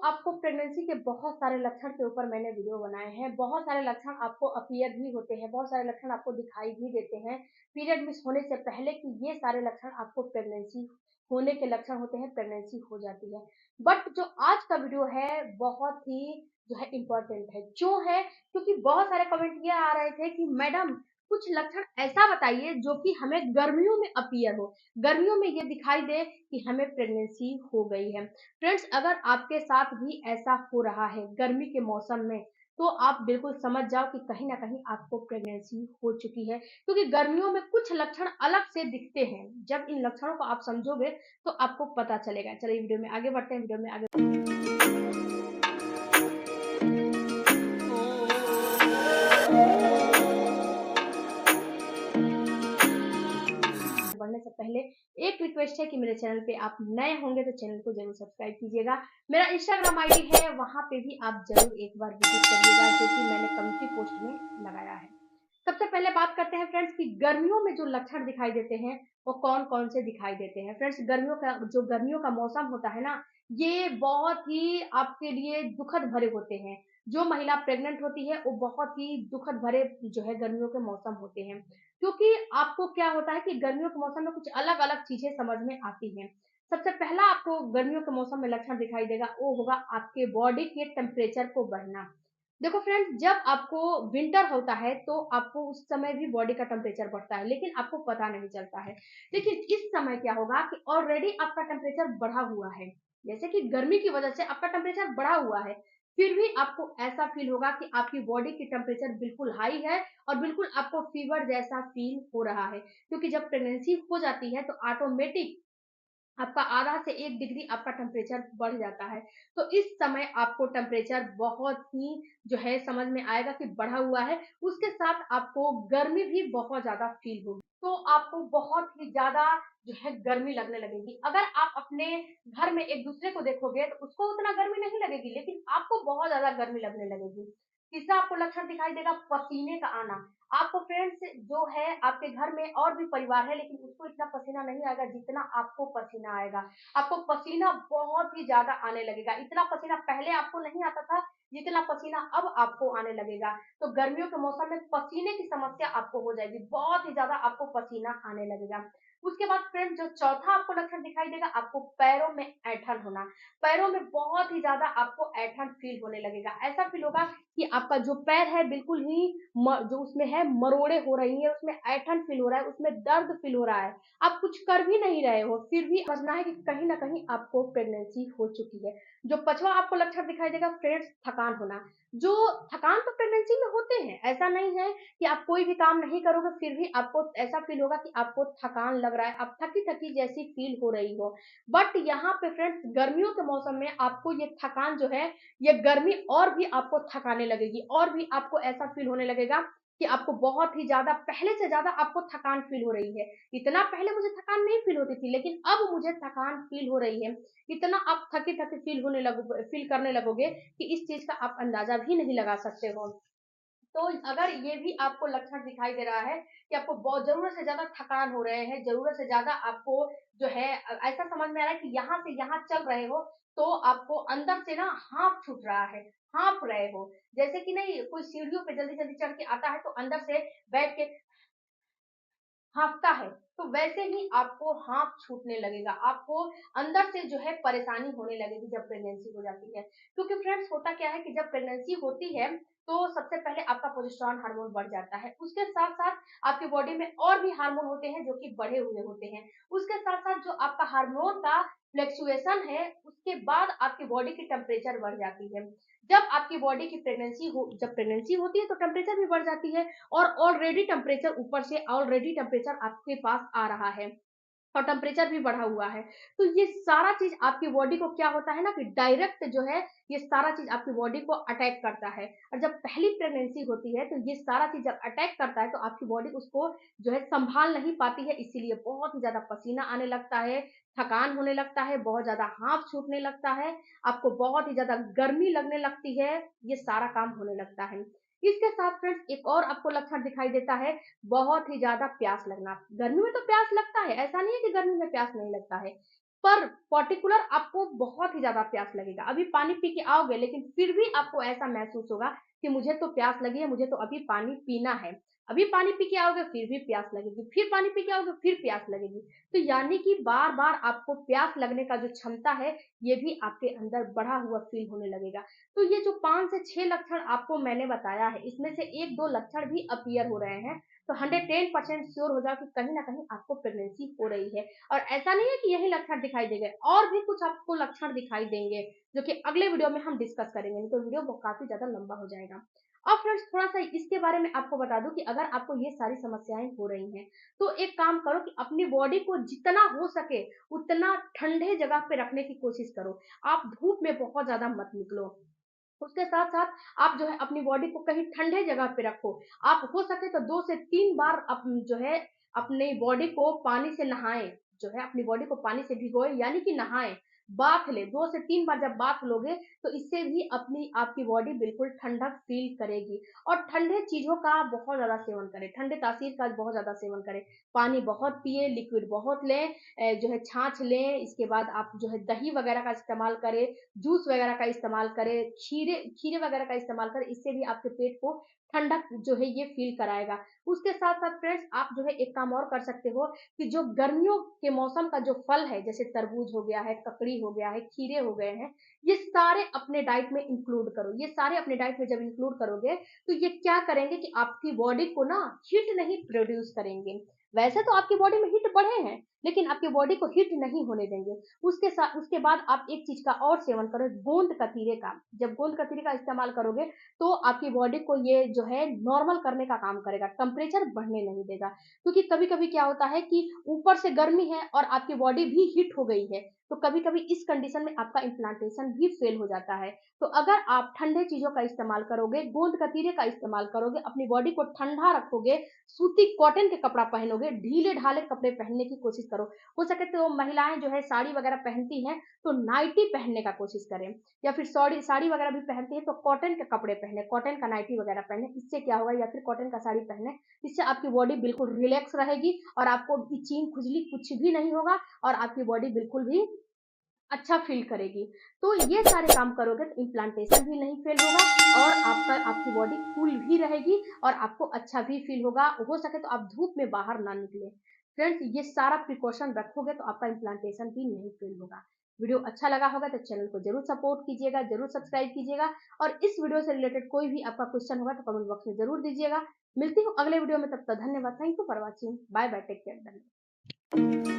आपको प्रेगनेंसी के बहुत सारे लक्षण के ऊपर मैंने वीडियो बनाए हैं। बहुत सारे लक्षण आपको अपीयर भी होते हैं, बहुत सारे लक्षण आपको दिखाई भी देते हैं पीरियड मिस होने से पहले कि ये सारे लक्षण आपको प्रेगनेंसी होने के लक्षण होते हैं, प्रेगनेंसी हो जाती है। बट जो आज का वीडियो है बहुत ही जो है इम्पोर्टेंट है। क्यों है? क्योंकि बहुत सारे कमेंट ये आ रहे थे कि मैडम कुछ लक्षण ऐसा बताइए जो कि हमें गर्मियों में अपीयर हो, गर्मियों में ये दिखाई दे कि हमें प्रेगनेंसी हो गई है। फ्रेंड्स, अगर आपके साथ भी ऐसा हो रहा है गर्मी के मौसम में, तो आप बिल्कुल समझ जाओ कि कहीं ना कहीं आपको प्रेगनेंसी हो चुकी है, क्योंकि गर्मियों में कुछ लक्षण अलग से दिखते हैं। जब इन लक्षणों को आप समझोगे तो आपको पता चलेगा। चलिए वीडियो में आगे बढ़ते हैं। वीडियो में आगे बढ़ने से पहले एक रिक्वेस्ट है कि मेरे चैनल पे आप नए होंगे तो चैनल को जरूर सब्सक्राइब कीजिएगा। मेरा इंस्टाग्राम आईडी है, वहां पे भी आप जरूर एक बार विजिट करिएगा, जो कि मैंने कम्युनिटी पोस्ट में लगाया है। सबसे पहले बात करते हैं फ्रेंड्स कि गर्मियों में जो लक्षण दिखाई देते हैं वो कौन कौन से दिखाई देते हैं। फ्रेंड्स, गर्मियों का मौसम होता है ना, ये बहुत ही आपके लिए दुखद भरे होते हैं। जो महिला प्रेग्नेंट होती है वो बहुत ही दुखद भरे जो है गर्मियों के मौसम होते हैं, क्योंकि आपको क्या होता है कि गर्मियों के मौसम में कुछ अलग अलग चीजें समझ में आती हैं। सबसे पहला आपको गर्मियों के मौसम में लक्षण दिखाई देगा वो होगा आपके बॉडी के टेम्परेचर को बढ़ना। देखो फ्रेंड्स, जब आपको विंटर होता है तो आपको उस समय भी बॉडी का टेम्परेचर बढ़ता है, लेकिन आपको पता नहीं चलता है। लेकिन इस समय क्या होगा कि ऑलरेडी आपका टेम्परेचर बढ़ा हुआ है, जैसे कि गर्मी की वजह से आपका टेम्परेचर बढ़ा हुआ है, फिर भी आपको ऐसा फील होगा कि आपकी बॉडी की टेम्परेचर बिल्कुल हाई है और बिल्कुल आपको फीवर जैसा फील हो रहा है। क्योंकि जब प्रेगनेंसी हो जाती है तो ऑटोमेटिक आपका आधा से 1 डिग्री आपका टेम्परेचर बढ़ जाता है। तो इस समय आपको टेम्परेचर बहुत ही जो है समझ में आएगा कि बढ़ा हुआ है। उसके साथ आपको गर्मी भी बहुत ज़्यादा फ़ील होगी। तो आपको बहुत ही ज़्यादा जो है गर्मी लगने लगेगी। अगर आप अपने घर में एक-दूसरे को देखोगे तो उसको उतना गर्मी नहीं लगेगी, लेकिन आपको बहुत ज़्यादा गर्मी लगने लगेगी। तीसरा आपको लक्षण दिखाई देगा पसीने का आना। आपको फ्रेंड्स जो है आपके घर में और भी परिवार है, लेकिन उसको इतना पसीना नहीं आएगा जितना आपको पसीना आएगा। आपको पसीना बहुत ही ज़्यादा आने लगेगा। इतना पसीना पहले आपको नहीं आता था, जितना पसीना अब आपको आने लगेगा। तो गर्मियों के मौसम में पसीने की समस्या आपको हो जाएगी। बहुत ही ज़्यादा आपको पसीना आने लगेगा। उसके बाद फ्रेंड्स जो चौथा आपको लक्षण दिखाई देगा, आपको पैरों में ऐंठन होना। पैरों में बहुत ही ज़्यादा आपको ऐंठन फ़ील होने लगेगा। ऐसा फ़ील होगा कि आपका जो पैर है बिल्कुल ही जो उसमें है मरोड़े हो रही है, उसमें ऐंठन फील हो रहा है, उसमें दर्द फील हो रहा है। आप कुछ कर भी नहीं रहे हो, फिर भी समझना है कि कहीं न कहीं आपको प्रेगनेंसी हो चुकी है। जो 5वां आपको लक्षण दिखाई देगा फ्रेंड्स, थकान होना। जो थकान तो प्रेगनेंसी में होते हैं, ऐसा नहीं है कि आप कोई भी काम नहीं करोगे फिर भी आपको ऐसा फील होगा कि आपको थकान लग रहा है, आप थकी-थकी जैसी फील हो रही हो। बट यहाँ पे फ्रेंड्स गर्मियों के मौसम में आपको ये थकान जो है, ये गर्मी और भी आपको थकाने लगेगी और भी आपको ऐसा फील होने लगेगा कि आपको बहुत ही ज़्यादा पहले से ज़्यादा आपको थकान फील हो रही है। इतना पहले मुझे थकान नहीं फील होती थी, लेकिन अब मुझे थकान फील हो रही है। इतना आप थकी-थकी फील करने लगोगे कि इस चीज़ का आप अंदाज़ा भी नहीं लगा सकते हो। तो अगर ये भी आपको लक्षण दिखाई दे रहा है कि आपको बहुत ज़रूरत से ज़्यादा थकान हो रहे हैं, ज़रूरत से ज़्यादा आपको जो है ऐसा समझ में आ रहा है कि यहाँ से यहाँ चल रहे हो, तो आपको अंदर से ना हाँफ छूट रहा है, हाँफ रहे हो। जैसे कि नहीं कोई सीढ़ियों पे जल्दी-जल्दी चढ़ के आता है तो अंदर से बैठ के हाँफता है, तो वैसे ही आपको हाँफ छूटने लगेगा, आपको अंदर से जो है परेशानी होने लगेगी जब प्रेगनेंसी हो जाती है। क्योंकि फ्रेंड्स होता क्या है कि जब प्रेगनेंसी होती है, तो सबसे पहले आपका प्रोजेस्टेरॉन हार्मोन बढ़ जाता है। उसके साथ-साथ आपकी बॉडी में और भी हार्मोन होते हैं जो कि बढ़े हुए होते हैं। उसके साथ-साथ जो आपका हार्मोन का फ्लक्चुएशन है, उसके बाद आपकी बॉडी की टेम्परेचर बढ़ जाती है। जब आपकी बॉडी की जब प्रेगनेंसी होती है तो टेम्परेचर भी बढ़ जाती है और ऑलरेडी टेम्परेचर आपके पास आ रहा है और टेम्परेचर भी बढ़ा हुआ है। तो ये सारा चीज़ आपकी बॉडी को क्या होता है ना कि डायरेक्ट जो है ये सारा चीज़ आपकी बॉडी को अटैक करता है और जब पहली प्रेगनेंसी होती है तो ये सारा चीज़ जब अटैक करता है तो आपकी बॉडी उसको जो है सँभाल नहीं पाती है, इसीलिए बहुत ही ज़्यादा पसीना आने लगता है, थकान होने लगता है, बहुत ज़्यादा हाँफ छूटने लगता है, आपको बहुत ही ज़्यादा गर्मी लगने लगती है, ये सारा काम होने लगता है। इसके साथ फ्रेंड्स एक और आपको लक्षण दिखाई देता है, बहुत ही ज़्यादा प्यास लगना। गर्मी में तो प्यास लगता है, ऐसा नहीं है कि गर्मी में प्यास नहीं लगता है। पर पर्टिकुलर आपको बहुत ही ज़्यादा प्यास लगेगा। अभी पानी पी के आओगे लेकिन फिर भी आपको ऐसा महसूस होगा कि मुझे तो प्यास लगी है, मुझे तो अभी पानी पीना है। अभी पानी पी के आओगे फिर भी प्यास लगेगी, फिर पानी पी के आओगे फिर प्यास लगेगी। तो यानी कि बार-बार आपको प्यास लगने का जो क्षमता है, ये भी आपके अंदर बढ़ा हुआ फ़ील होने लगेगा। तो ये जो 5 से 6 लक्षण आपको मैंने बताया है, इसमें से 1-2 लक्षण भी अपीयर हो रहे हैं, तो 110% श्योर हो जाओ कि कहीं न कहीं आपको प्रेगनेंसी हो रही है। और ऐसा नहीं है कि यही लक्षण दिखाई देंगे, और भी कुछ आपको लक्षण दिखाई देंगे, जो कि अगले वीडियो में हम डिस्कस करेंगे, नहीं तो वीडियो काफ़ी ज़्यादा लंबा हो जाएगा। अब फ्रेंड्स थोड़ा-सा इसके बारे में आपको बता दूँ कि अगर आपको ये सारी समस्याएँ हो रही हैं, तो एक काम करो कि अपनी बॉडी को जितना हो सके, उतना ठंडे जगह पे रखने की कोशिश करो। आप धूप में बहुत ज़्यादा मत निकलो। उसके साथ-साथ आप जो है अपनी बॉडी को कहीं ठंडे जगह पे रखो। आप हो सके तो 2 से 3 बार जो है अपनी बॉडी को पानी से नहाएँ, जो है अपनी बॉडी को पानी से भिगोएँ यानी कि नहाएँ, बाथ लें। 2 से 3 बार जब बाथ लोगे तो इससे भी अपनी आपकी बॉडी बिल्कुल ठंडक फ़ील करेगी। और ठंडे चीज़ों का बहुत ज़्यादा सेवन करें, ठंडे तासीर का बहुत ज़्यादा सेवन करें। पानी बहुत पिएँ, लिक्विड बहुत लें, जो है छाछ लें, इसके बाद आप जो है दही वगैरह का इस्तेमाल करें, जूस वगैरह का इस्तेमाल करें, खीरे खीरे वगैरह का इस्तेमाल करें, इससे भी आपके पेट को ठंडक जो है ये फ़ील कराएगा। उसके साथ-साथ फ्रेंड्स आप जो है एक काम और कर सकते हो कि जो गर्मियों के मौसम का जो फल है, जैसे तरबूज हो गया है, ककड़ी हो गया है, खीरे हो गए हैं, ये सारे अपने डाइट में इंक्लूड करो। ये सारे अपने डाइट में जब इंक्लूड करोगे, तो ये क्या करेंगे कि आपकी बॉडी को ना हीट नहीं प्रोड्यूस करेंगे। वैसे तो आपकी बॉडी में हीट बढ़े हैं, लेकिन आपकी बॉडी को हीट नहीं होने देंगे। उसके बाद आप एक चीज़ का और सेवन करो, गोंद कतीरे का। जब गोंद कतीरे का इस्तेमाल करोगे, तो आपकी बॉडी को ये जो है नॉर्मल करने का काम करेगा, टेम्परेचर बढ़ने नहीं देगा। क्योंकि कभी-कभी क्या होता है कि ऊपर से गर्मी है और आपकी बॉडी भी हीट हो गई है, तो कभी-कभी इस कंडीशन में आपका इम्प्लांटेशन भी फेल हो जाता है। तो अगर आप ठंडे चीज़ों का इस्तेमाल करोगे, गोंद कतीरे का इस्तेमाल करोगे, अपनी बॉडी को ठंडा रखोगे, सूती कॉटन के कपड़ा पहनोगे, ढीले-ढाले कपड़े पहनने की कोशिश करो। हो सके तो महिलाएँ जो है साड़ी वगैरह पहनती हैं, तो नाइटी पहनने का कोशिश करें, या फिर साड़ी साड़ी वगैरह भी पहनती हैं तो कॉटन के कपड़े पहने, कॉटन का नाइटी वगैरह पहने। इससे क्या होगा, या फिर कॉटन का साड़ी पहने, इससे आपकी बॉडी बिल्कुल रिलैक्स रहेगी और आपको इचिंग, खुजली कुछ भी नहीं होगा और आपकी बॉडी बिल्कुल भी अच्छा फ़ील करेगी। तो ये सारे काम करोगे तो इम्प्लांटेशन भी नहीं फ़ेल होगा और आपकी बॉडी कूल भी रहेगी और आपको अच्छा भी फ़ील होगा। हो सके तो आप धूप में बाहर ना निकलें। फ्रेंड्स ये सारा प्रिकॉशन रखोगे तो आपका इम्प्लांटेशन भी नहीं फ़ेल होगा। वीडियो अच्छा लगा होगा तो चैनल को ज़रूर सपोर्ट कीजिएगा, ज़रूर सब्सक्राइब कीजिएगा और इस वीडियो से रिलेटेड कोई भी आपका क्वेश्चन होगा तो कमेंट बॉक्स में ज़रूर दीजिएगा। मिलती हूँ अगले वीडियो में, तब तक धन्यवाद। Thank you for watching. Bye bye, take care, धन्यवाद।